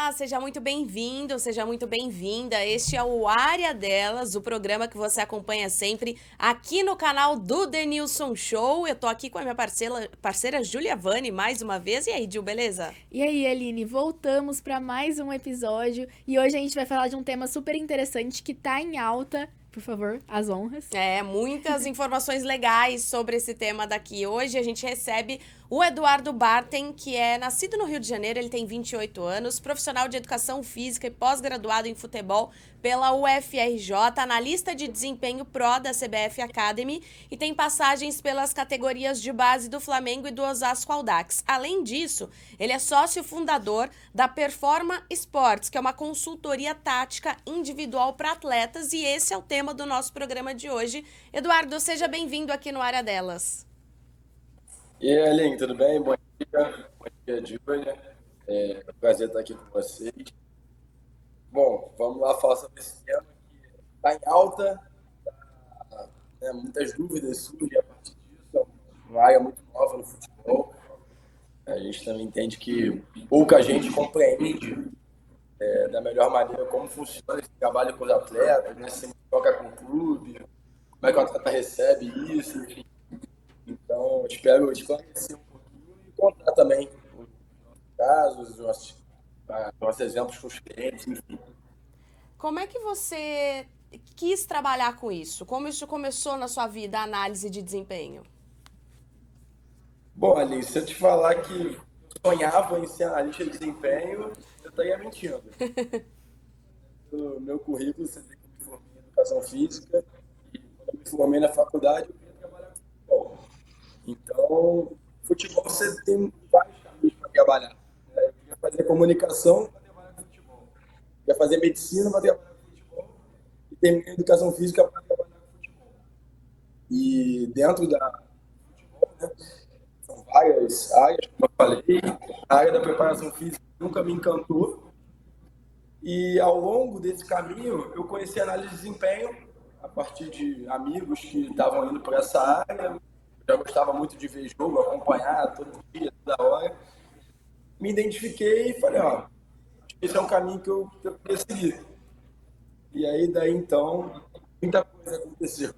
Olá, seja muito bem-vindo, seja muito bem-vinda. Este é o Área Delas, o programa que você acompanha sempre aqui no canal do Denilson Show. Eu tô aqui com a minha parceira Júlia Vani mais uma vez. E aí, Gil, beleza? E aí, Aline, voltamos para mais um episódio e hoje a gente vai falar de um tema super interessante que tá em alta. Por favor, as honras. Muitas informações legais sobre esse tema daqui. Hoje a gente recebe o Eduardo Bartem, que é nascido no Rio de Janeiro, ele tem 28 anos, profissional de educação física e pós-graduado em futebol pela UFRJ, analista de desempenho pró da CBF Academy e tem passagens pelas categorias de base do Flamengo e do Osasco Audax. Além disso, ele é sócio fundador da Performa Sports, que é uma consultoria tática individual para atletas, e esse é o tema do nosso programa de hoje. Eduardo, seja bem-vindo aqui no Área Delas. E aí, Aline, tudo bem? Bom dia, Júlia. É um prazer estar aqui com vocês. Bom, vamos lá falar sobre esse tema que está em alta, né, muitas dúvidas surgem a partir disso, é uma área muito nova no futebol. A gente também entende que pouca gente compreende da melhor maneira como funciona esse trabalho com os atletas, né, se toca com o clube, como é que o atleta recebe isso, enfim. Então, eu espero esclarecer um pouquinho e contar também os casos, nossos exemplos com os clientes, enfim. Como é que você quis trabalhar com isso? Como isso começou na sua vida, a análise de desempenho? Bom, Alice, se eu te falar que sonhava em ser analista de desempenho, eu estaria mentindo. No meu currículo, você vê que eu me formei em educação física e quando eu me formei na faculdade, eu queria trabalhar com futebol. Então, futebol você tem vários caminhos para trabalhar, né? Eu queria fazer comunicação para trabalhar com futebol. Eu queria fazer medicina para trabalhar com futebol e terminei educação física para trabalhar com futebol. E dentro da futebol, né, são várias áreas, como eu falei. A área da preparação física nunca me encantou. E ao longo desse caminho, eu conheci a análise de desempenho a partir de amigos que estavam indo por essa área. Eu já gostava muito de ver jogo, acompanhar todo dia, toda hora. Me identifiquei e falei, ó, esse é um caminho que eu queria seguir. E aí, daí então, muita coisa aconteceu.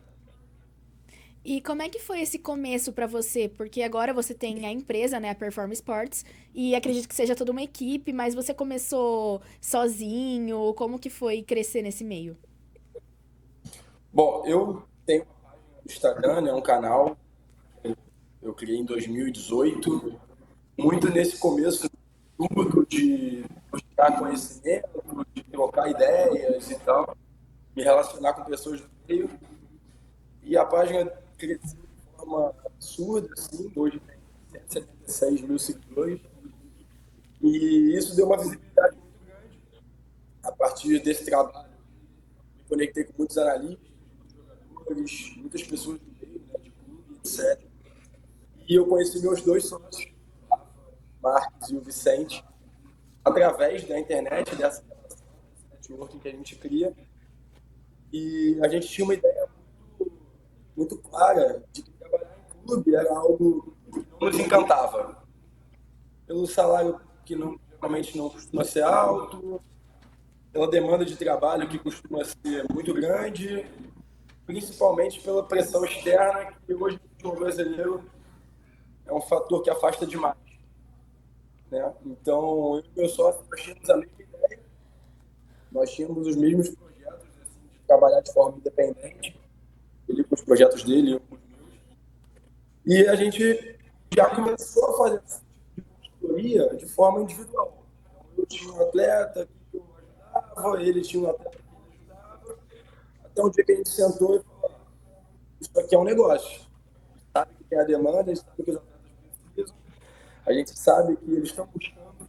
E como é que foi esse começo para você? Porque agora você tem a empresa, né, a Perform Sports, e acredito que seja toda uma equipe, mas você começou sozinho? Como que foi crescer nesse meio? Bom, eu tenho uma página no Instagram, né, um canal, eu criei em 2018, muito nesse começo tudo de buscar conhecimento, de trocar ideias e tal, me relacionar com pessoas do meio. E a página cresceu de forma absurda, assim, hoje tem 176 mil seguidores. E isso deu uma visibilidade muito grande. A partir desse trabalho, me conectei com muitos analistas, jogadores, muitas pessoas do meio, né, de clube, etc. E eu conheci meus dois sócios, o Marcos e o Vicente, através da internet, dessa relação, desse networking que a gente cria. E a gente tinha uma ideia muito clara de que trabalhar em clube era algo que não nos encantava. Pelo salário que geralmente não costuma ser alto, pela demanda de trabalho que costuma ser muito grande, principalmente pela pressão externa, que hoje no futebol brasileiro é um fator que afasta demais. Né? Então, eu e meu sócio, nós tínhamos a mesma ideia, nós tínhamos os mesmos projetos assim, de trabalhar de forma independente, ele com os projetos dele, eu com os meus. E a gente já começou a fazer esse tipo de consultoria de forma individual. Então, eu tinha um atleta que eu ajudava, ele tinha um atleta que ele ajudava, até um dia que a gente sentou e falou, isso aqui é um negócio. A gente sabe que tem a demanda, a gente sabe que os atletas precisam, a gente sabe que eles estão buscando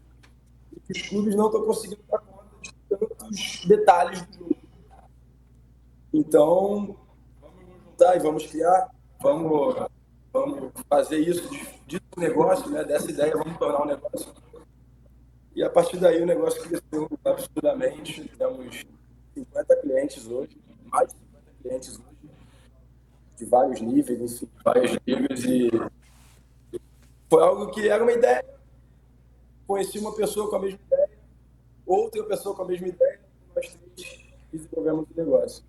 e que os clubes não estão conseguindo dar conta de tantos detalhes do jogo. Então, vamos nos juntar e vamos criar, vamos fazer isso de um negócio, né? Dessa ideia, vamos tornar um negócio. E a partir daí o negócio cresceu absurdamente. Temos 50 clientes hoje, mais de 50 clientes hoje, de vários níveis, enfim, várias ligas. E foi algo que era uma ideia. Conheci uma pessoa com a mesma ideia. outra pessoa com a mesma ideia, nós três desenvolvemos o negócio.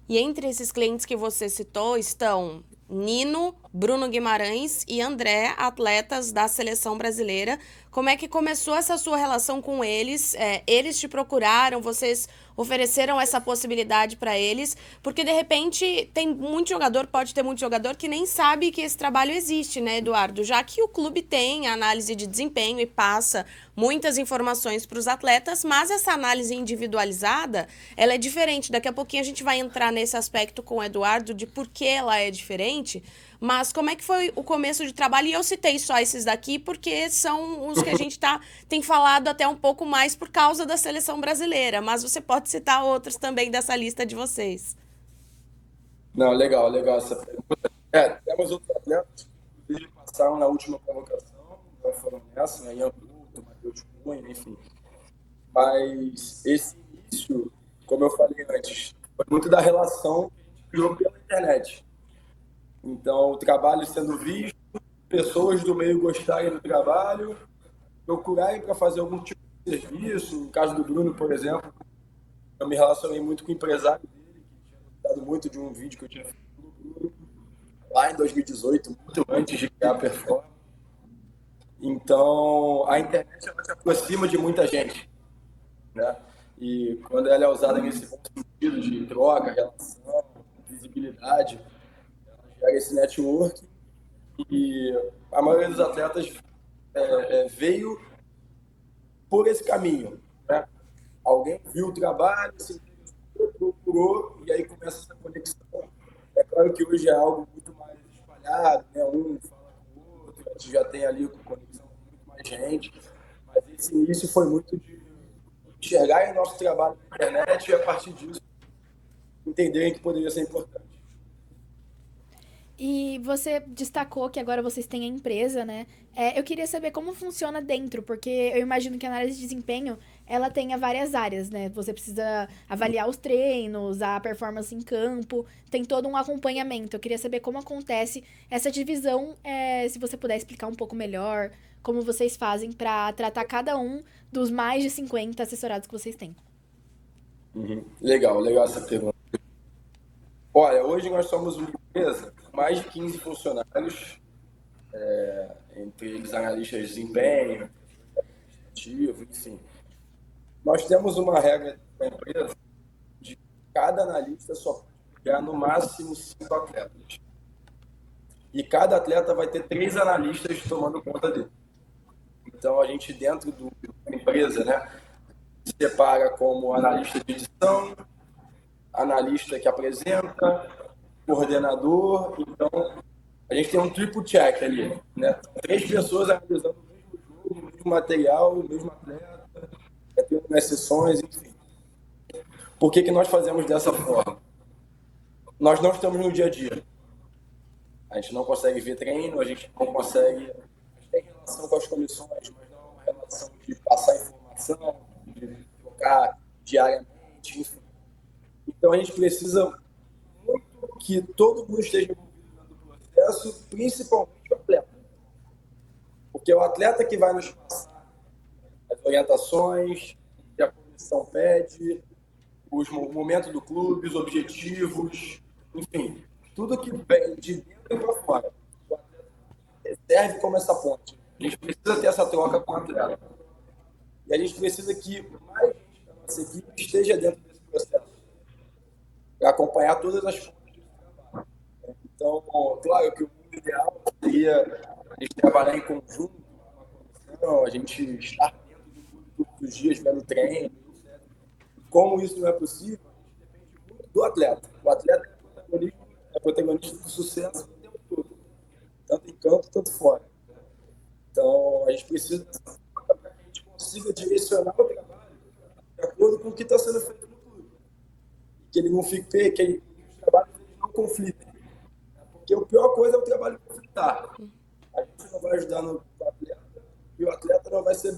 E entre esses clientes que você citou estão Nino, Bruno Guimarães e André, atletas da seleção brasileira. Como é que começou essa sua relação com eles? Eles te procuraram, vocês ofereceram essa possibilidade para eles? Porque, de repente, pode ter muito jogador que nem sabe que esse trabalho existe, né, Eduardo? Já que o clube tem a análise de desempenho e passa muitas informações para os atletas, mas essa análise individualizada, ela é diferente. Daqui a pouquinho a gente vai entrar nesse aspecto com o Eduardo de por que ela é diferente. Mas como é que foi o começo de trabalho? E eu citei só esses daqui porque são os que a gente tem falado até um pouco mais por causa da seleção brasileira. Mas você pode citar outros também dessa lista de vocês. Não, legal essa pergunta. Temos outros atletas que passaram na última convocação, não foram nessa, né? Ian Couto, Matheus Cunha, enfim. Mas esse início, como eu falei antes, foi muito da relação que a gente criou pela internet. Então, o trabalho sendo visto, pessoas do meio gostarem do trabalho, procurarem para fazer algum tipo de serviço. No caso do Bruno, por exemplo, eu me relacionei muito com o empresário dele, que tinha gostado muito de um vídeo que eu tinha feito do Bruno, lá em 2018, muito antes de criar a Perform. Então, a internet ela te aproxima de muita gente, né? E quando ela é usada nesse bom sentido de troca, relação, visibilidade, gera esse network e a maioria dos atletas veio por esse caminho, né? Alguém viu o trabalho, se procurou e aí começa essa conexão. É claro que hoje é algo muito mais espalhado, né? Um fala com o outro, a gente já tem ali conexão com muito mais gente, mas esse início foi muito de enxergar o nosso trabalho na internet e a partir disso entenderem que poderia ser importante. E você destacou que agora vocês têm a empresa, né? Eu queria saber como funciona dentro, porque eu imagino que a análise de desempenho, ela tenha várias áreas, né? Você precisa avaliar os treinos, a performance em campo, tem todo um acompanhamento. Eu queria saber como acontece essa divisão, se você puder explicar um pouco melhor, como vocês fazem para tratar cada um dos mais de 50 assessorados que vocês têm. Legal essa pergunta. Olha, hoje nós somos uma empresa com mais de 15 funcionários, entre eles analistas de desempenho, administrativo, enfim. Nós temos uma regra da empresa de que cada analista só pode pegar no máximo 5 atletas. E cada atleta vai ter 3 analistas tomando conta dele. Então, a gente dentro da empresa, né, se separa como analista de edição, analista que apresenta, coordenador. Então, a gente tem um triple check ali, né? 3 pessoas analisando o mesmo jogo, o mesmo material, o mesmo atleta, tendo as sessões, enfim. Por que nós fazemos dessa forma? Nós não estamos no dia a dia. A gente não consegue ver treino, a gente não consegue... A gente tem relação com as comissões, mas não é uma relação de passar informação, de trocar diariamente, enfim. Então, a gente precisa muito que todo mundo esteja envolvido no processo, principalmente o atleta. Porque é o atleta que vai nos passar as orientações que a comissão pede, o momento do clube, os objetivos, enfim, tudo que vem de dentro para fora. O atleta serve como essa ponte. A gente precisa ter essa troca com o atleta. E a gente precisa que mais gente da nossa equipe esteja dentro desse processo, para acompanhar todas as fontes de trabalho. Então, claro que o mundo ideal seria a gente trabalhar em conjunto com a comissão, a gente estar dentro do clube todos os dias, vendo treino, etc. Como isso não é possível, a gente depende muito do atleta. O atleta é protagonista do sucesso o tempo todo, tanto em campo, tanto fora. Então, a gente precisa para que a gente consiga direcionar o trabalho de acordo com o que está sendo feito no clube. Que ele não fique, que os trabalhos não conflitem. Porque a pior coisa é o trabalho conflitar. A gente não vai ajudar no atleta e o atleta não vai ser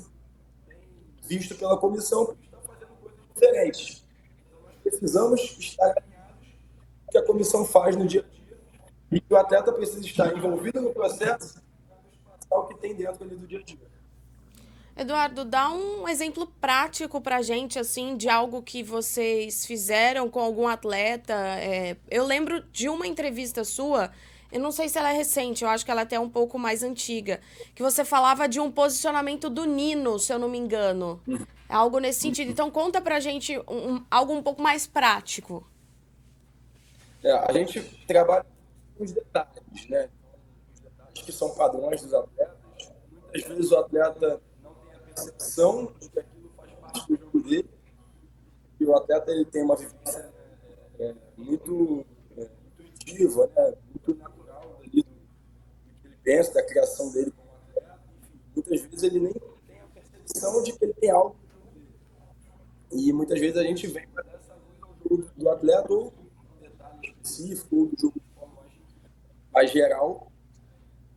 bem visto pela comissão porque está fazendo coisas diferentes. Então, nós precisamos estar alinhados com o que a comissão faz no dia a dia e que o atleta precisa estar envolvido no processo para nos passar o que tem dentro ali do dia a dia. Eduardo, dá um exemplo prático pra gente, assim, de algo que vocês fizeram com algum atleta. Eu lembro de uma entrevista sua, eu não sei se ela é recente, eu acho que ela é até um pouco mais antiga, que você falava de um posicionamento do Nino, se eu não me engano. Algo nesse sentido. Então conta pra gente algo um pouco mais prático. A gente trabalha com os detalhes, né? Os detalhes que são padrões dos atletas. Muitas vezes o atleta não tem a percepção de que aquilo faz parte do jogo dele. E o atleta ele tem uma vivência muito intuitiva, né? Muito natural ali do que ele pensa, da criação dele como atleta. Enfim, muitas vezes ele nem tem a percepção de que ele tem algo no jogo dele. E muitas vezes a gente vem para dar essa luz ao jogo do atleta ou um detalhe específico ou do jogo de forma mais geral.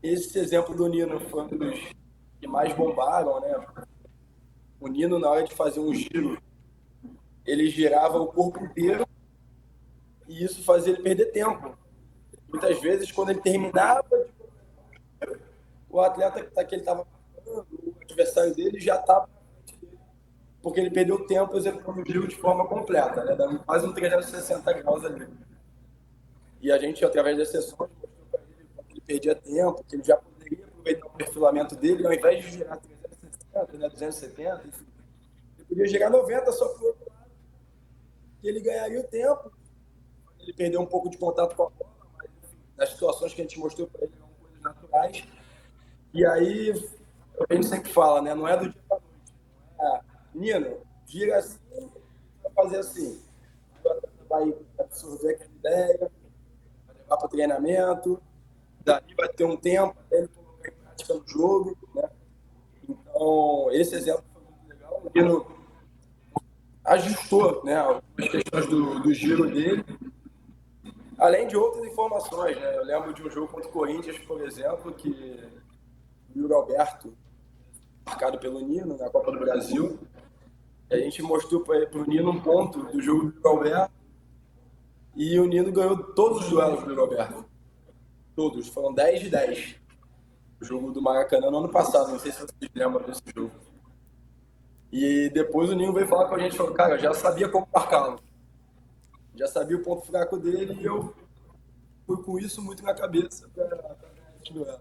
Esse exemplo do Nino foi um dos que mais bombaram, né? O Nino, na hora de fazer um giro, ele girava o corpo inteiro e isso fazia ele perder tempo. Muitas vezes, quando ele terminava, o atleta que ele estava marcando, o adversário dele, já estava na frente dele, porque ele perdeu tempo executando o giro de forma completa, né? Dando quase um 360 graus ali. E a gente, através das sessões, mostrou para ele que ele perdia tempo, que ele já poderia aproveitar o perfilamento dele, ao invés de girar 360, né, 270, enfim, ele podia girar 90 só para o outro lado, que ele ganharia o tempo. Ele perdeu um pouco de contato com a bola, mas enfim, nas situações que a gente mostrou para ele eram coisas naturais. E aí, a gente sempre fala, né? Não é do dia para noite. Não é, Nino, gira assim, vai fazer assim. O atleta vai absorver aquela ideia, vai levar para o treinamento, daí vai ter um tempo até ele colocar em prática no jogo, né? Então, esse exemplo foi muito legal. O Nino ajustou, né, as questões do giro dele, além de outras informações, né? Eu lembro de um jogo contra o Corinthians, por exemplo, que o Yuri Alberto, marcado pelo Nino na Copa do Brasil, e a gente mostrou para o Nino um ponto do jogo do Yuri Alberto, e o Nino ganhou todos os duelos do Yuri Alberto. Todos, foram 10 de 10. O jogo do Maracanã no ano passado, não sei se vocês lembram desse jogo. E depois o Nino veio falar com a gente, falou, cara, eu já sabia como marcá-lo. Já sabia o ponto fraco dele e eu fui com isso muito na cabeça para ganhar esse duelo.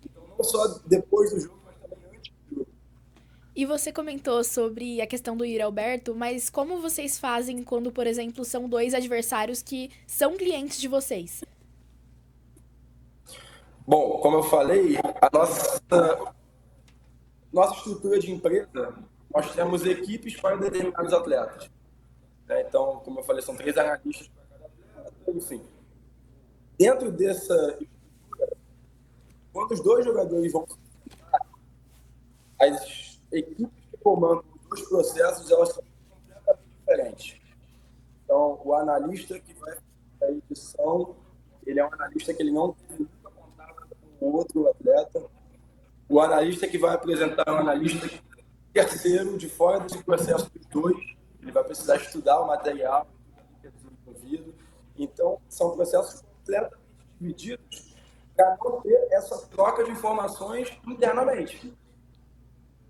Então, não só depois do jogo, mas também antes do jogo. E você comentou sobre a questão do Yuri Alberto, mas como vocês fazem quando, por exemplo, são dois adversários que são clientes de vocês? Bom, como eu falei, a nossa estrutura de empresa, nós temos equipes para determinados atletas. Né? Então, como eu falei, são 3 analistas para cada atleta, enfim. Dentro dessa estrutura, quando os 2 jogadores vão se enfrentar, as equipes que comandam os 2 processos, elas são completamente diferentes. Então, o analista que vai fazer a edição, ele é um analista que ele não teve nunca contato com o outro atleta. O analista que vai apresentar é um analista terceiro, de fora desse processo dos 2. Ele vai precisar estudar o material que é desenvolvido. Então, são processos completamente divididos para não ter essa troca de informações internamente,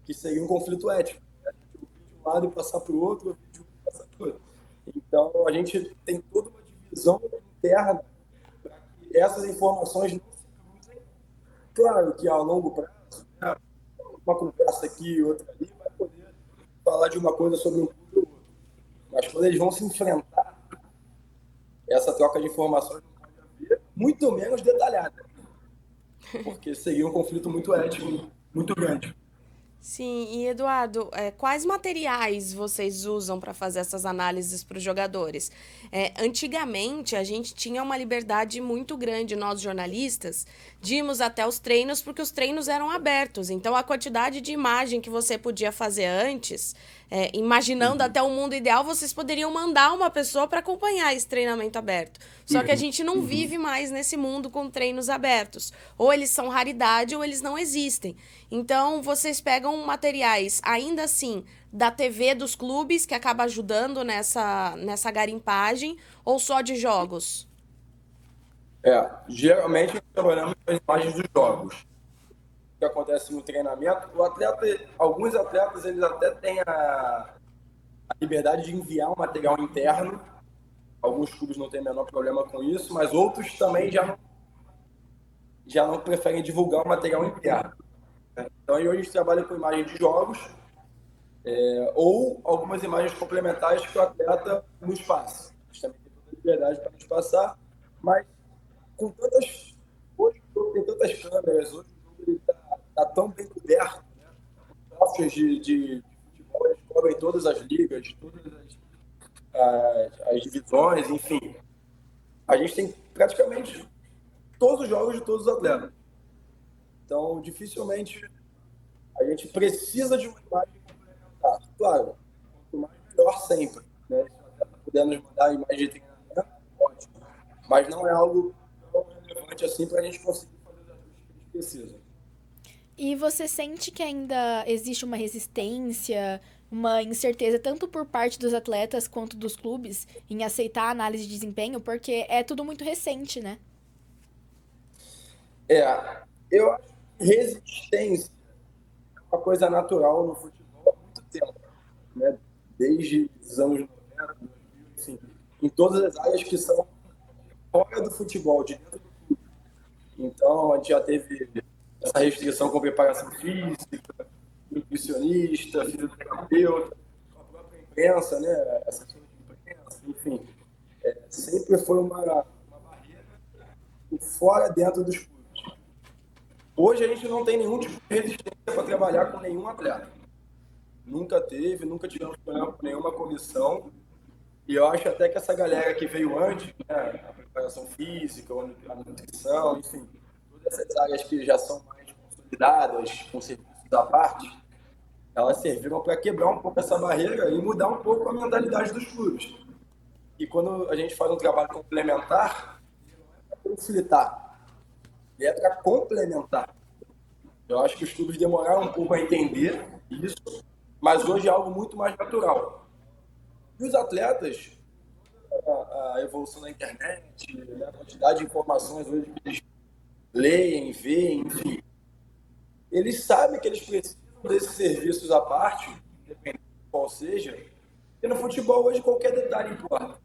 que seria um conflito ético. Né? Ouvir de um lado e passar para o outro, ouvir de um e passar para o outro. Então, a gente tem toda uma divisão interna para que essas informações não se cruzem. Claro que, a longo prazo, né, uma conversa aqui e outra ali, vai poder falar de uma coisa sobre um clube ou outro. Mas quando eles vão se enfrentar, essa troca de informações não pode haver, muito menos detalhada. Porque seria um conflito muito ético, muito grande. Sim, e Eduardo, quais materiais vocês usam para fazer essas análises para os jogadores? Antigamente, a gente tinha uma liberdade muito grande, nós jornalistas, de irmos até os treinos, porque os treinos eram abertos. Então, a quantidade de imagem que você podia fazer antes, imaginando até o mundo ideal, vocês poderiam mandar uma pessoa para acompanhar esse treinamento aberto. Só que a gente não vive mais nesse mundo com treinos abertos. Ou eles são raridade ou eles não existem. Então, vocês pegam materiais, ainda assim, da TV dos clubes, que acaba ajudando nessa garimpagem, ou só de jogos? Geralmente nós trabalhamos com as imagens dos jogos. que acontece no treinamento, alguns atletas, eles até têm a liberdade de enviar um material interno. Alguns clubes não têm o menor problema com isso, mas outros também já não preferem divulgar o material interno. Então, aí hoje a gente trabalha com imagem de jogos, ou algumas imagens complementares que o atleta nos passa. A gente também tem toda a liberdade para nos passar, mas com tantas... Hoje o jogo tem tantas câmeras, hoje o jogo está tão bem coberto, né? Os softwares de futebol, eles cobrem todas as ligas, todas as divisões, enfim. A gente tem praticamente todos os jogos de todos os atletas. Então, dificilmente a gente precisa de uma imagem complementar. Claro, quanto mais melhor sempre. Né? Se o atleta puder nos mandar a imagem de treinamento, ótimo. Mas não é algo tão relevante assim para a gente conseguir fazer os ajustes que a gente precisa. E você sente que ainda existe uma resistência, uma incerteza, tanto por parte dos atletas quanto dos clubes, em aceitar a análise de desempenho, porque é tudo muito recente, né? Eu acho que resistência é uma coisa natural no futebol há muito tempo, né? Desde os anos 90, 2000, enfim, em todas as áreas que são fora do futebol, de dentro do clube. Então, a gente já teve essa restrição com preparação física, nutricionista, fisioterapeuta, a própria imprensa, né? Assessora de imprensa, enfim. Sempre foi uma barreira por fora dentro dos clubes. Hoje a gente não tem nenhum tipo de resistência para trabalhar com nenhum atleta. Nunca teve, nunca tivemos problema com nenhuma comissão. E eu acho até que essa galera que veio antes, né, a preparação física, a nutrição, enfim, todas essas áreas que já são mais consolidadas, com serviços à parte, elas serviram para quebrar um pouco essa barreira e mudar um pouco a mentalidade dos clubes. E quando a gente faz um trabalho complementar, não é para conflitar, é para complementar. Eu acho que os clubes demoraram um pouco a entender isso, mas hoje é algo muito mais natural. E os atletas, a evolução da internet, né, a quantidade de informações hoje que eles leem, veem, enfim, eles sabem que eles precisam desses serviços à parte, independente de qual seja, e no futebol hoje qualquer detalhe importa.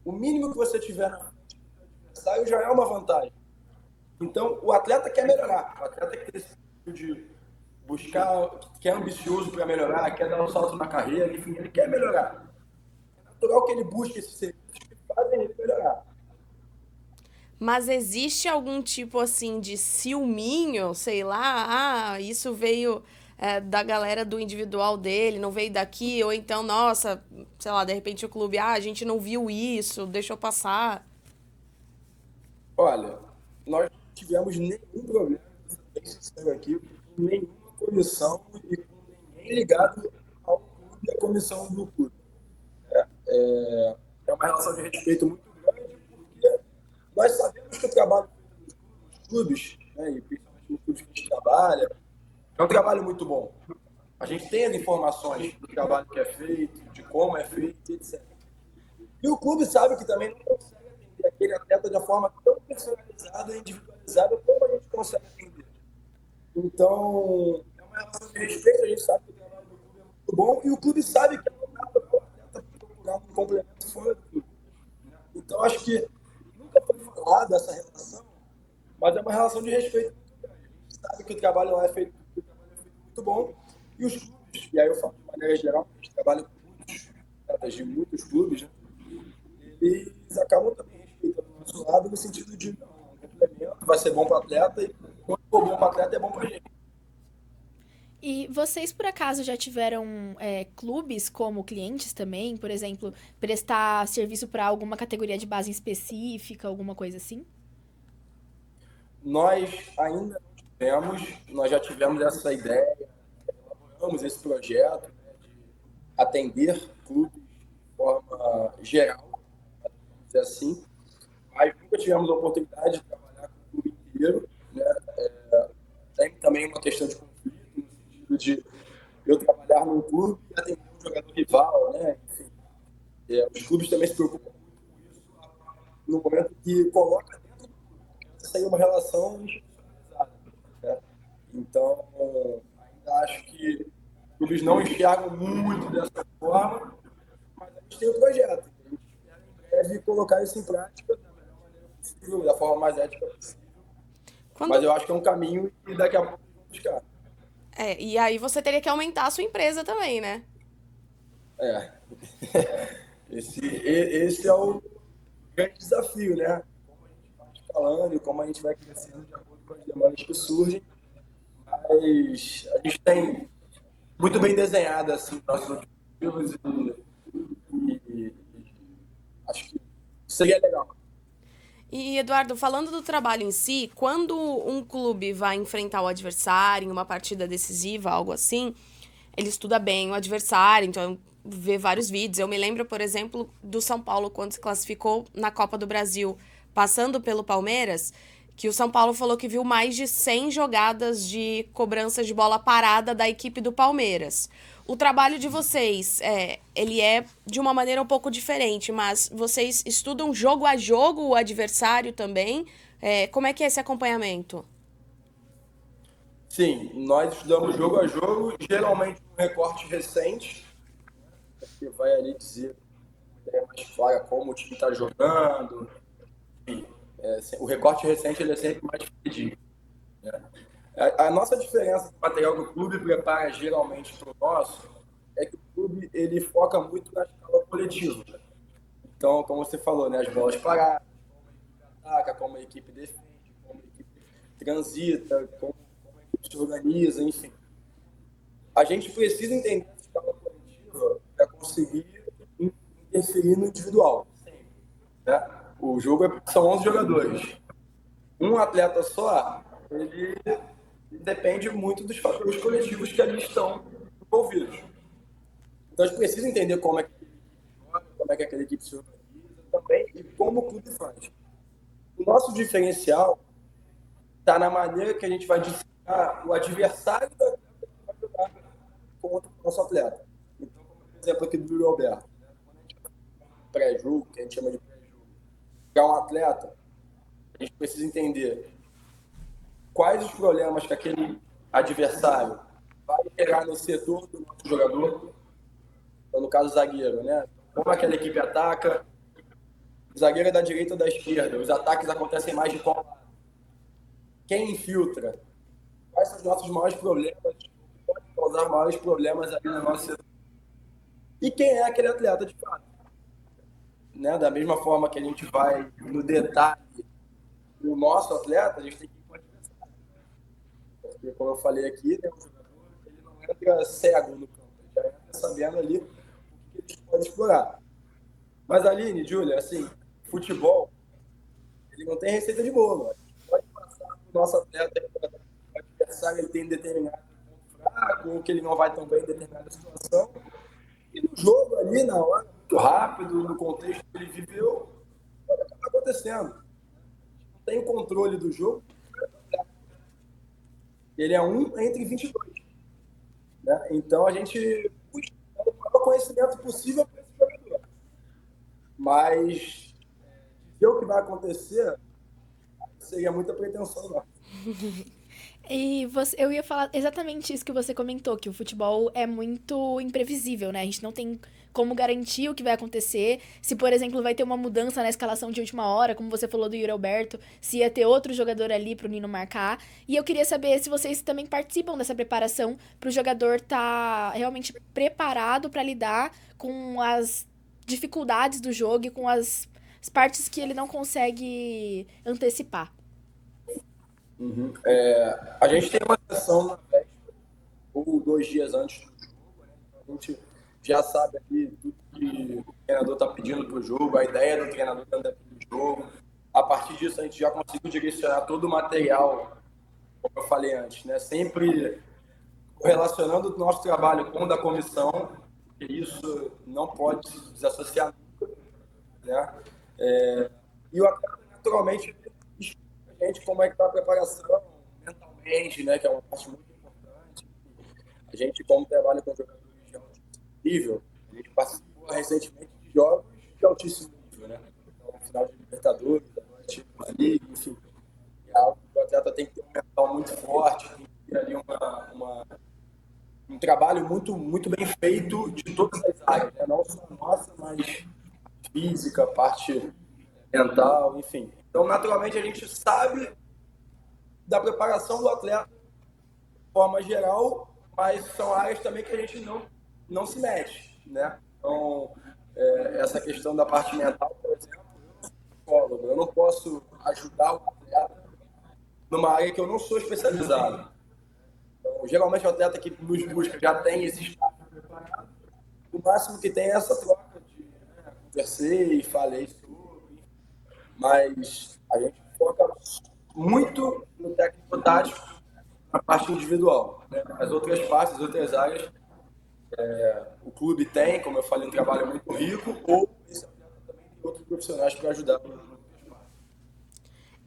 O mínimo que você tiver na frente do adversário já é uma vantagem. Então, o atleta quer melhorar, o atleta quer ter esse tipo de buscar, que é ambicioso para melhorar, quer dar um salto na carreira, enfim, ele quer melhorar. É natural que ele busque esses serviços que fazem ele melhorar. Mas existe algum tipo assim de ciúminho, sei lá, isso veio da galera do individual dele, não veio daqui, ou então, nossa, sei lá, de repente o clube, a gente não viu isso, deixou passar. Olha, nós não tivemos nenhum problema, bem sincero aqui, com nenhuma comissão e com ninguém ligado ao clube e à comissão do clube. É uma relação de respeito muito grande, porque nós sabemos que o trabalho dos clubes, né, e principalmente nos clubes que a gente trabalha, é um trabalho muito bom. A gente tem as informações do trabalho que é feito, de como é feito, etc. E o clube sabe que também não consegue atender aquele atleta de uma forma tão personalizada e individualizada como a gente consegue atender. Então, é uma relação de respeito, a gente sabe que o trabalho do clube é muito bom e o clube sabe que é um atleta procurar um complemento fora do clube. Então, acho que nunca foi falado essa relação, mas é uma relação de respeito muito grande. A gente sabe que o trabalho lá é feito, muito bom e os clubes, e aí eu falo de maneira geral, a gente trabalha com muitos atletas de muitos clubes, né? Eles acabam também respeitando o nosso lado no sentido de não, um complemento vai ser bom para o atleta e quando for bom para o atleta é bom para a gente. E vocês, por acaso, já tiveram clubes como clientes também? Por exemplo, prestar serviço para alguma categoria de base específica, alguma coisa assim? Nós ainda não tivemos, nós já tivemos essa ideia, elaboramos esse projeto, né, de atender clubes de forma geral, vamos dizer assim, mas nunca tivemos a oportunidade de trabalhar com o clube inteiro, né? Tem também uma questão de conflito, no sentido de eu trabalhar num clube e atender um jogador rival, né? Enfim, os clubes também se preocupam muito com isso no momento que coloca dentro do clube. Essa aí é uma relação institucionalizada, né? Então, ainda acho que eles não enxergam muito dessa forma, mas a gente tem um projeto. A gente espera em breve colocar isso em prática da melhor maneira possível, da forma mais ética possível. Mas Quando... eu acho que é um caminho e daqui a pouco vamos buscar. E aí você teria que aumentar a sua empresa também, né? É. Esse é o grande desafio, né? Como a gente vai escalando e como a gente vai crescendo de acordo com as demandas que surgem. Mas a gente tem muito bem desenhado assim, nossos objetivos e acho que seria legal. E, Eduardo, falando do trabalho em si, quando um clube vai enfrentar o adversário em uma partida decisiva, algo assim, ele estuda bem o adversário, então vê vários vídeos. Eu me lembro, por exemplo, do São Paulo quando se classificou na Copa do Brasil, passando pelo Palmeiras, que o São Paulo falou que viu mais de 100 jogadas de cobrança de bola parada da equipe do Palmeiras. O trabalho de vocês, ele é de uma maneira um pouco diferente, mas vocês estudam jogo a jogo o adversário também? Como é que é esse acompanhamento? Sim, nós estudamos jogo a jogo, geralmente um recorte recente, que vai ali dizer uma ideia mais clara como o time está jogando. Enfim, o recorte recente ele é sempre mais fidedigno, né? A nossa diferença do material que o clube prepara geralmente para o nosso é que o clube ele foca muito na escala coletiva. Então, como você falou, né, as bolas paradas, como a equipe ataca, como a equipe defende, como a equipe transita, como a equipe se organiza, enfim. A gente precisa entender essa escala coletiva para conseguir interferir no individual, né? O jogo são 11 jogadores. Um atleta só, ele depende muito dos fatores coletivos que ali estão envolvidos. Então a gente precisa entender como é que aquele equipe joga, como é que aquela equipe se organiza também e como o clube faz. O nosso diferencial está na maneira que a gente vai disciplinar o adversário do atleta que vai jogar contra o nosso atleta. Então, como por exemplo aqui do Yuri Alberto, né? Quando a gente vai pré-jogo, que a gente chama de pré-jogo, pegar um atleta, a gente precisa entender quais os problemas que aquele adversário vai pegar no setor do nosso jogador, então, no caso zagueiro, né? Como aquela equipe ataca, o zagueiro é da direita ou da esquerda, os ataques acontecem mais de qual lado, quem infiltra, quais são os nossos maiores problemas, o que pode causar maiores problemas ali no nosso setor, e quem é aquele atleta de fato, né? Da mesma forma que a gente vai no detalhe do nosso atleta, a gente tem que ir com o adversário. Porque, como eu falei aqui, né, o jogador ele não entra cego no campo, ele já entra sabendo ali o que ele pode explorar. Mas, Aline, Júlia, assim, futebol, ele não tem receita de bolo. A gente pode passar para o nosso atleta que o adversário ele tem determinado ponto fraco, ou que ele não vai tão bem em determinada situação. E no jogo ali, na hora, muito rápido, no contexto que ele viveu, pode acabar acontecendo. Não tem o controle do jogo. Ele é 1 entre 22. Né? Então, a gente busca o maior conhecimento possível para esse jogador. Mas dizer o que vai acontecer seria muita pretensão nossa. E eu ia falar exatamente isso que você comentou, que o futebol é muito imprevisível, né? A gente não tem como garantir o que vai acontecer. Se, por exemplo, vai ter uma mudança na escalação de última hora, como você falou do Yuri Alberto, se ia ter outro jogador ali pro Nino marcar. E eu queria saber se vocês também participam dessa preparação pro jogador estar realmente preparado para lidar com as dificuldades do jogo e com as partes que ele não consegue antecipar. Uhum. A gente tem uma sessão na véspera, ou 2 dias antes do jogo, né? Então, a gente já sabe aqui tudo que o treinador está pedindo para o jogo, a ideia do treinador dentro do jogo. A partir disso, a gente já conseguiu direcionar todo o material, como eu falei antes, né? Sempre relacionando o nosso trabalho com o da comissão, porque isso não pode se desassociar nunca, né? E o atleta, naturalmente, a gente como é que está a preparação mentalmente, né? Que é uma parte muito importante. A gente, como trabalha com jogadores de altíssimo nível, a gente participou recentemente de jogos de altíssimo nível, né? Então, final de Libertadores, Champions League, enfim. É algo que o atleta tem que ter um mental muito forte, tem que ter ali uma trabalho muito bem feito de todas as áreas, né? Não só a nossa, mas física, parte mental, enfim. Então, naturalmente, a gente sabe da preparação do atleta de forma geral, mas são áreas também que a gente não se mete, né? Então, essa questão da parte mental, por exemplo, eu não posso ajudar o atleta numa área que eu não sou especializado. Então, geralmente o atleta que nos busca já tem esse estado preparado. O máximo que tem é essa troca de conversei, falei sobre, mas a gente foca muito no técnico tático na parte individual, né? As outras partes, as outras áreas, o clube tem, como eu falei, um trabalho muito rico, ou esse atleta também tem outros profissionais para ajudar.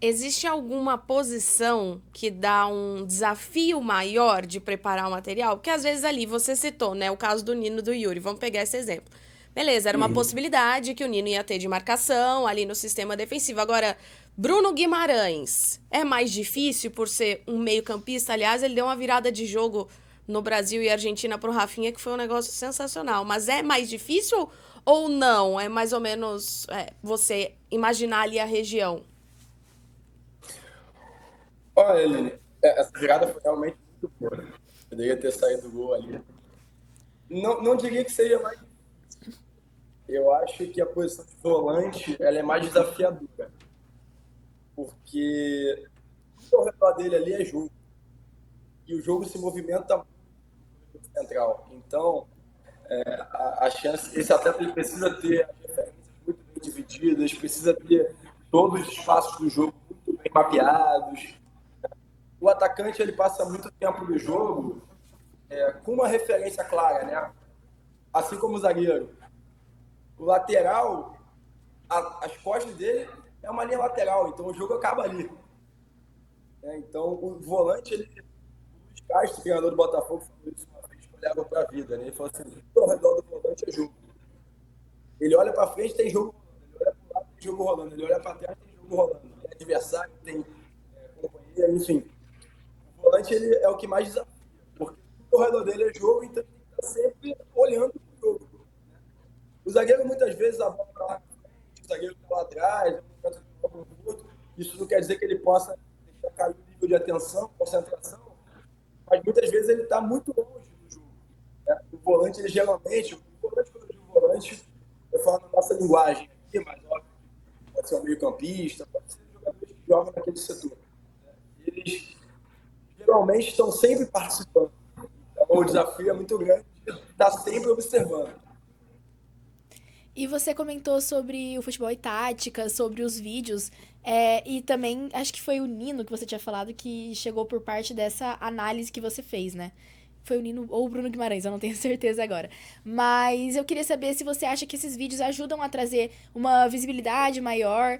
Existe alguma posição que dá um desafio maior de preparar o material? Porque às vezes ali você citou, né, o caso do Nino e do Yuri. Vamos pegar esse exemplo. Beleza, era uma possibilidade que o Nino ia ter de marcação ali no sistema defensivo. Agora, Bruno Guimarães é mais difícil por ser um meio-campista. Aliás, ele deu uma virada de jogo no Brasil e Argentina pro Rafinha, que foi um negócio sensacional. Mas é mais difícil ou não? É mais ou menos você imaginar ali a região. Olha, Eline, essa virada foi realmente muito boa. Poderia ter saído o gol ali. Não diria que seja mais. Eu acho que a posição de volante ela é mais desafiadora. Porque tudo ao redor dele ali é jogo. E o jogo se movimenta muito no central. Então, a chance. Esse atleta ele precisa ter as referências muito bem divididas, precisa ter todos os espaços do jogo muito bem mapeados. O atacante ele passa muito tempo do jogo com uma referência clara, né? Assim como o zagueiro. O lateral, as costas dele é uma linha lateral, então o jogo acaba ali. Então o volante, o Luiz Castro, treinador do Botafogo, falou isso uma vez que eu levo para a vida, né? Ele falou assim: tudo ao redor do volante é jogo. Ele olha para frente, tem jogo rolando. Ele olha para o lado, tem jogo rolando. Ele olha para trás, tem jogo rolando. Tem adversário, tem companheiro, enfim. O volante ele é o que mais desafia, porque tudo ao redor dele é jogo, então ele tem que estar sempre olhando para o jogo. O zagueiro, muitas vezes, a bola está lá na frente, o zagueiro está lá atrás, isso não quer dizer que ele possa deixar cair o nível de atenção, concentração, mas muitas vezes ele está muito longe do jogo, né? O volante, ele geralmente, quando eu digo volante, eu falo na nossa linguagem aqui, mas óbvio, pode ser um meio-campista, pode ser jogadores que jogam naquele setor. Eles geralmente estão sempre participando. Então, o desafio é muito grande de estar sempre observando. E você comentou sobre o futebol e tática, sobre os vídeos, e também acho que foi o Nino que você tinha falado que chegou por parte dessa análise que você fez, né? Foi o Nino ou o Bruno Guimarães, eu não tenho certeza agora. Mas eu queria saber se você acha que esses vídeos ajudam a trazer uma visibilidade maior.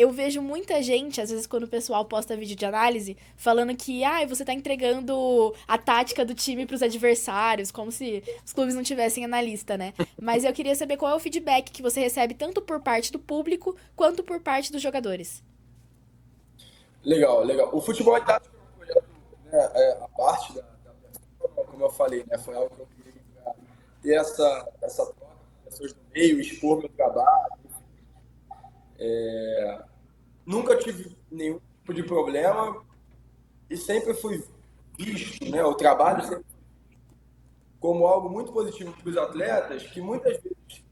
Eu vejo muita gente, às vezes, quando o pessoal posta vídeo de análise, falando que você tá entregando a tática do time pros adversários, como se os clubes não tivessem analista, né? Mas eu queria saber qual é o feedback que você recebe tanto por parte do público quanto por parte dos jogadores. Legal, legal. O futebol é tático, é um projeto, né, a parte da como eu falei, né, foi algo que eu queria ter essa troca com pessoas do meio, expor meu trabalho. Nunca tive nenhum tipo de problema e sempre fui visto, né, o trabalho sempre como algo muito positivo para os atletas que muitas vezes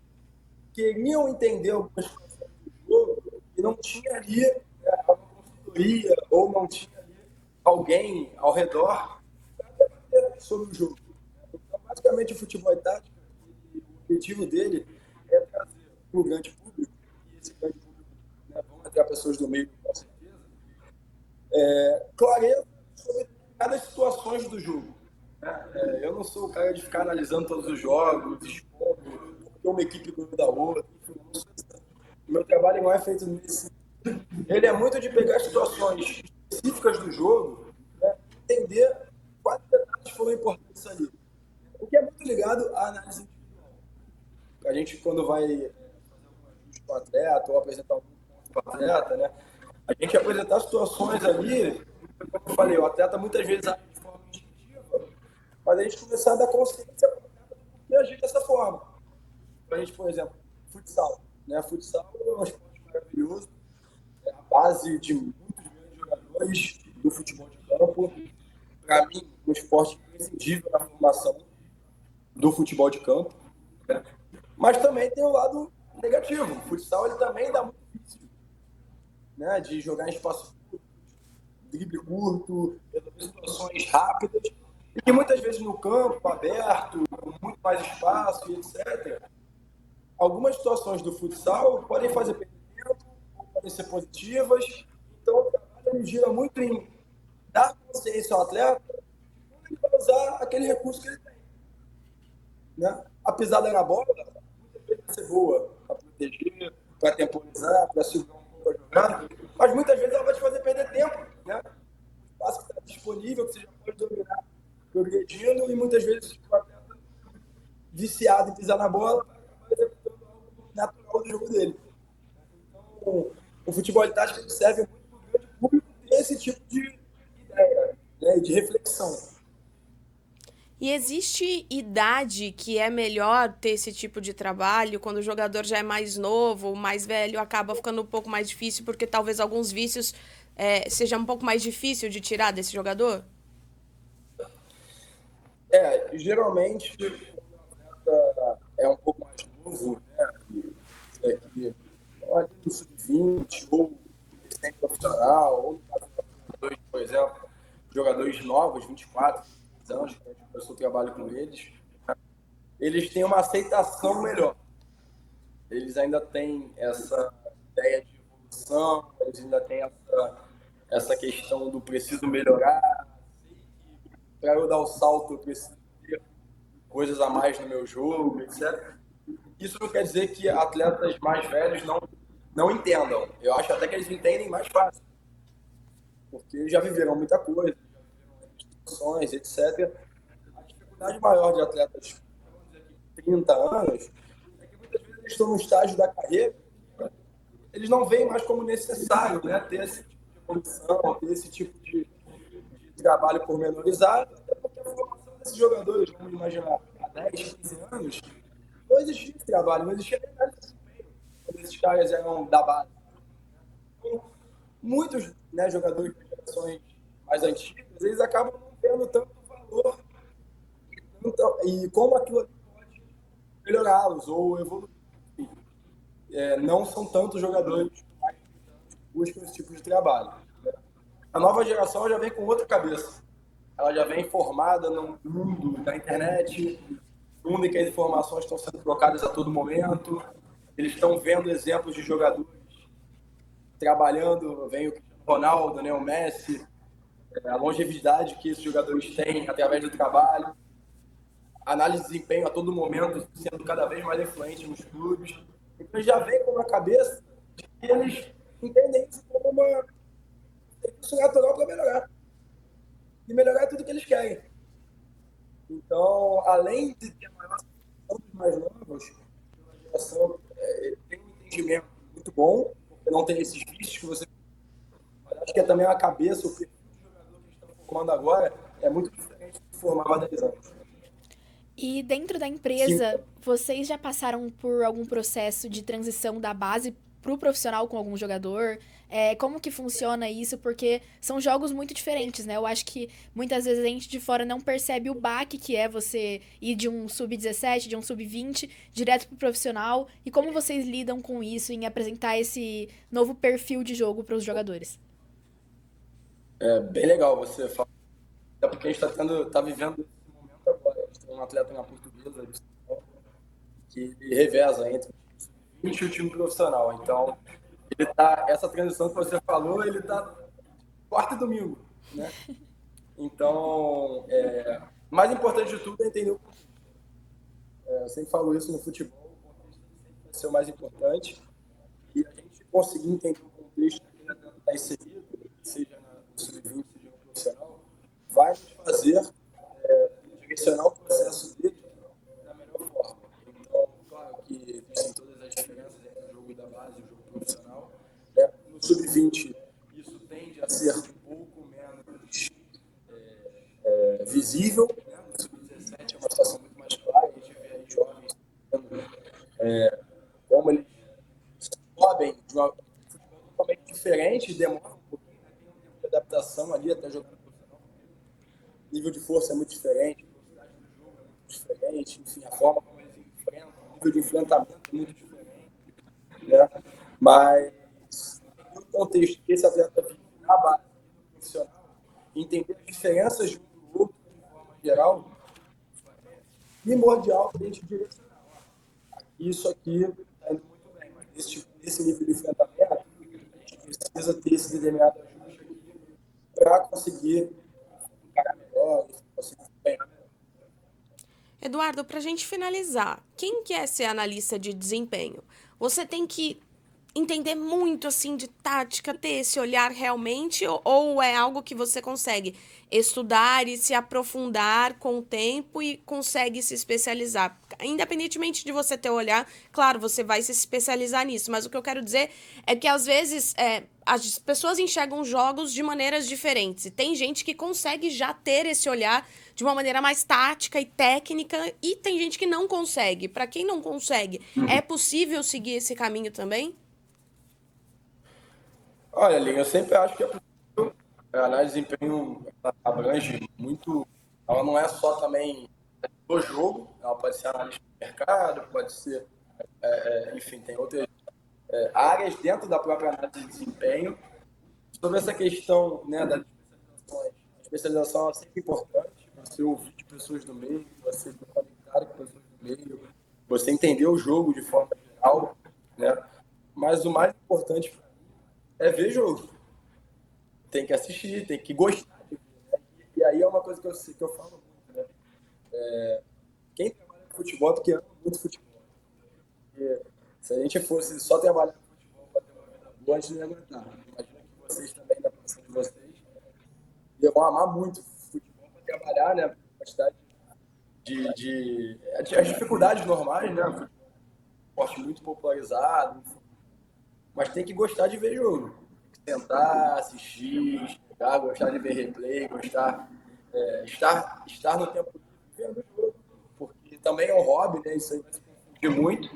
queriam entender algumas coisas do jogo e não tinha ali, né, uma consultoria ou não tinha ali alguém ao redor para debater sobre o jogo. Então, basicamente, o futebol é tática e o objetivo dele é trazer para o grande público, e esse grande público, né, vão entrar pessoas do meio, com certeza, clareza sobre cada situações do jogo. Eu não sou o cara de ficar analisando todos os jogos, expondo, porque uma equipe ganhou da outra. O meu trabalho não é feito nesse. Ele é muito de pegar situações específicas do jogo, né, entender quais detalhes foram importantes ali. O que é muito ligado à análise individual. A gente, quando vai fazer um ajuste com o atleta ou apresentar algum ponto para o atleta, né, a gente apresentar situações ali, como eu falei, o atleta muitas vezes age de forma instintiva, mas a gente começar a dar consciência e agir dessa forma. A gente, por exemplo, futsal. Né? Futsal é um esporte maravilhoso, é a base de muitos grandes jogadores do futebol de campo. Para mim, um esporte imprescindível na formação do futebol de campo. Né? Mas também tem o lado negativo. O futsal ele também dá muito difícil, né? De jogar em espaço curto, drible curto, resolver situações rápidas, e que muitas vezes no campo aberto, com muito mais espaço e etc., algumas situações do futsal podem fazer perder tempo, podem ser positivas. Então, o trabalho gira muito em dar consciência ao atleta como ele vai usar aquele recurso que ele tem. Né? A pisada na bola, muitas vezes vai ser boa para proteger, para temporizar, para segurar um pouco a jogada, mas muitas vezes ela vai te fazer perder tempo. Né? O espaço que está disponível, que você já pode dominar progredindo, e muitas vezes o atleta viciado em pisar na bola vai acabar executando algo natural do jogo dele. Então, o futebol tático ele serve muito para o grande público ter esse tipo de ideia, né? De reflexão. E existe idade que é melhor ter esse tipo de trabalho quando o jogador já é mais novo, mais velho, acaba ficando um pouco mais difícil porque talvez alguns vícios seja um pouco mais difícil de tirar desse jogador? Geralmente, quando o atleta é um pouco mais novo, né? Que ali no sub-20 ou sem profissional, ou no caso de jogadores, por exemplo, jogadores novos, 24 anos, que a gente começou o trabalho com eles, eles têm uma aceitação melhor. Eles ainda têm essa ideia de evolução, eles ainda têm essa questão do preciso melhorar, para eu dar o salto eu preciso ter coisas a mais no meu jogo, etc. Isso não quer dizer que atletas mais velhos não entendam. Eu acho até que eles entendem mais fácil, porque já viveram muita coisa, já viveram situações, etc. A dificuldade maior de atletas de 30 anos é que muitas vezes eles estão no estágio da carreira, eles não veem mais como necessário, né, ter esse tipo de evolução, ter esse tipo de trabalho pormenorizado, até porque a formação desses jogadores, vamos imaginar, há 10, 15 anos, não existia esse trabalho, não existia nem nada de desempenho, quando esses caras eram da base. Então, muitos, né, jogadores de gerações mais antigas, eles acabam não tendo tanto valor e como aquilo ali pode melhorá-los ou evoluir. Não são tantos jogadores que buscam esse tipo de trabalho. Né? A nova geração já vem com outra cabeça. Ela já vem formada no mundo da internet, no mundo em que as informações estão sendo trocadas a todo momento. Eles estão vendo exemplos de jogadores trabalhando, vem o Ronaldo, né, o Messi, a longevidade que esses jogadores têm através do trabalho, análise de desempenho a todo momento sendo cada vez mais influente nos clubes. Então já vem com uma cabeça de que eles entendem isso como uma recurso natural para melhorar. E melhorar é tudo que eles querem. Então, além de ter a maior aceitação dos mais novos, a geração tem um entendimento muito bom, porque não tem esses vícios que você... Mas acho que é também a cabeça, o perfil de jogador que estão formando agora é muito diferente do que formava há 10 anos. E dentro da Sim. empresa, vocês já passaram por algum processo de transição da base para o profissional com algum jogador? Como que funciona isso? Porque são jogos muito diferentes, né? Eu acho que muitas vezes a gente de fora não percebe o baque que é você ir de um sub-17, de um sub-20, direto para o profissional. E como vocês lidam com isso em apresentar esse novo perfil de jogo para os jogadores? É bem legal você falar, até porque a gente tá vivendo esse momento agora. A gente tem um atleta na portuguesa que reveza entre o sub-20 e o time profissional. Então, essa transição que você falou, ele tá quarta e domingo, né? Então, mais importante de tudo é entender o contexto. Eu sempre falo isso no futebol, o contexto sempre vai ser o mais importante. E a gente conseguir entender o contexto que ele está inserido, seja no sub-20, seja no profissional, vai nos fazer direcionar o processo dele da melhor forma. Então, claro que existem todas as diferenças entre o jogo da base e o jogo profissional. No sub-20, isso tende a ser um pouco menos visível, né? No sub-20 como eles sobem de uma futebol totalmente diferente, demora um pouquinho, né? Tem um tempo de adaptação ali até jogar no profissional. O nível de força é muito diferente, a velocidade do jogo é muito diferente, enfim, a forma como eles enfrentam, o nível de enfrentamento é muito diferente, né? Mas no contexto que esse atleta vive na base do profissional, entender as diferenças de um do outro de forma geral, primordial para a gente direcionar. Isso aqui está indo muito bem, mas nesse nível de enfrentamento, a gente precisa ter esse determinado ajuste aqui para conseguir ficar melhor, conseguir desempenhar melhor. Eduardo, para a gente finalizar, quem quer ser analista de desempenho? Você tem que entender muito assim de tática, ter esse olhar realmente, ou é algo que você consegue estudar e se aprofundar com o tempo e consegue se especializar? Independentemente de você ter o olhar, claro, você vai se especializar nisso, mas o que eu quero dizer é que às vezes as pessoas enxergam jogos de maneiras diferentes. E tem gente que consegue já ter esse olhar de uma maneira mais tática e técnica, e tem gente que não consegue. Para quem não consegue, é possível seguir esse caminho também? Olha, Linha, eu sempre acho que a análise de desempenho ela abrange muito, ela não é só também do jogo, ela pode ser análise de mercado, pode ser, enfim, tem outras áreas dentro da própria análise de desempenho. Sobre essa questão, né, das especializações, a especialização é sempre importante, você ouvir de pessoas do meio, você se conectar com pessoas do meio, você entender o jogo de forma geral, né? Mas o mais importante é ver jogo. Tem que assistir, tem que gostar de ver, né? E aí é uma coisa que eu falo muito, né? Quem trabalha com futebol é porque ama muito futebol. Porque se a gente fosse só trabalhar com futebol para ter uma vida boa, a gente não ia aguentar. Imagina que vocês também, da profissão de vocês, iam amar muito futebol para trabalhar, né? A quantidade as dificuldades normais, né? Futebol é um esporte muito popularizado, mas tem que gostar de ver jogo. Sentar, assistir, jogar, gostar de ver replay, gostar, estar no tempo livre vendo o jogo, porque também é um hobby, né? Isso aí vai se confundir muito.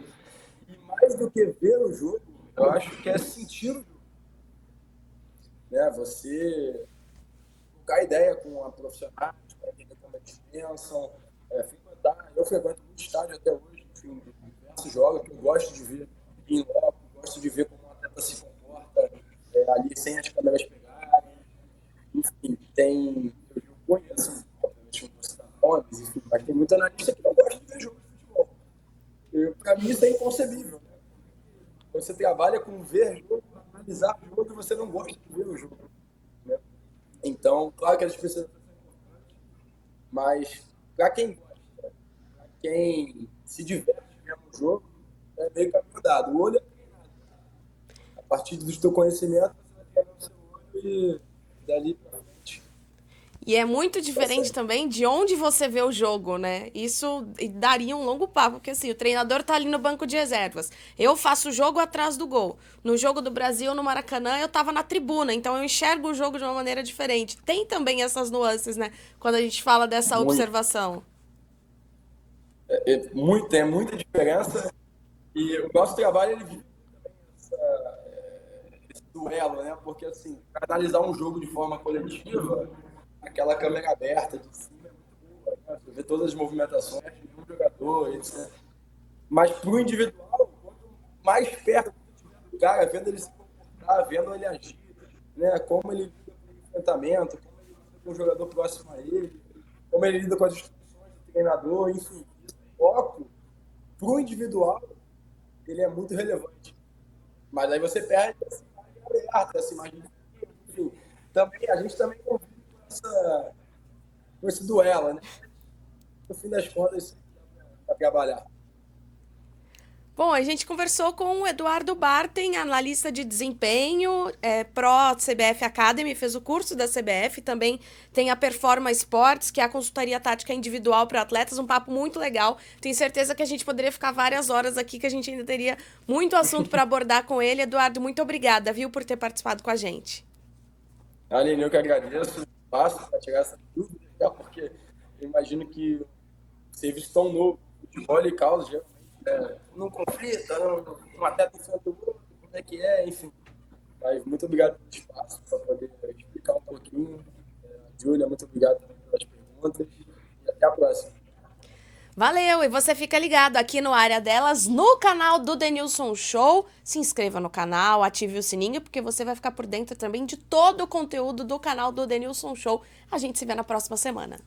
E mais do que ver o jogo, eu acho que é sentir o jogo. Né? Você trocar ideia com a profissional, para entender como eles pensam, frequentar. Eu frequento muito estádio até hoje, enfim, diversos jogos que eu gosto de ver em loco, gosto de ver como o atleta se comporta ali sem as câmeras pegarem. Enfim, eu conheço, obviamente, não vou citar nomes, enfim, mas tem muita analista que não gosta de ver jogo de futebol. Para mim, isso é inconcebível. Né? Você trabalha com ver jogo, analisar jogo e você não gosta de ver o jogo. Né? Então, claro que as especializações são importantes, mas para quem gosta, para quem se diverte vendo o jogo, é meio caminho dado. O olho é treinado. A partir do teu conhecimento, você vai treinar o seu olho e dali para frente E é muito dá diferente certo. também de onde você vê o jogo, né? Isso daria um longo papo, porque assim, o treinador tá ali no banco de reservas. Eu faço o jogo atrás do gol. No jogo do Brasil, no Maracanã, eu tava na tribuna, então eu enxergo o jogo de uma maneira diferente. Tem também essas nuances, né? Quando a gente fala dessa Muito, observação. tem muita diferença e o nosso trabalho ele vive esse duelo, né? Porque assim, para analisar um jogo de forma coletiva, aquela câmera aberta de cima é muito boa, né? Você vê todas as movimentações de um jogador, etc. Mas para o individual, quanto mais perto do cara, vendo ele se comportar, vendo ele agir, né? Como ele lida com o enfrentamento, como ele lida com o jogador próximo a ele, como ele lida com as instruções do treinador, enfim, esse foco para o individual ele é muito relevante. Mas aí você perde essa imagem aberta, essa imagem, enfim. Também, a gente também convive com esse duelo, né? No fim das contas, para trabalhar. Bom, a gente conversou com o Eduardo Bartem, analista de desempenho, pró CBF Academy, fez o curso da CBF, também tem a Performa Sports, que é a consultoria tática individual para atletas, um papo muito legal. Tenho certeza que a gente poderia ficar várias horas aqui, que a gente ainda teria muito assunto para abordar com ele. Eduardo, muito obrigada, viu, por ter participado com a gente. Aline, eu que agradeço o espaço para tirar essa dúvida, porque eu imagino que serviço tão novo, futebol e causa, geralmente não conflita, um atleta enfrenta o outro, como é que é, enfim. Mas muito obrigado pelo espaço para poder explicar um pouquinho. Júlia, muito obrigado pelas perguntas e até a próxima. Valeu! E você fica ligado aqui no Área Delas, no canal do Denilson Show. Se inscreva no canal, ative o sininho, porque você vai ficar por dentro também de todo o conteúdo do canal do Denilson Show. A gente se vê na próxima semana.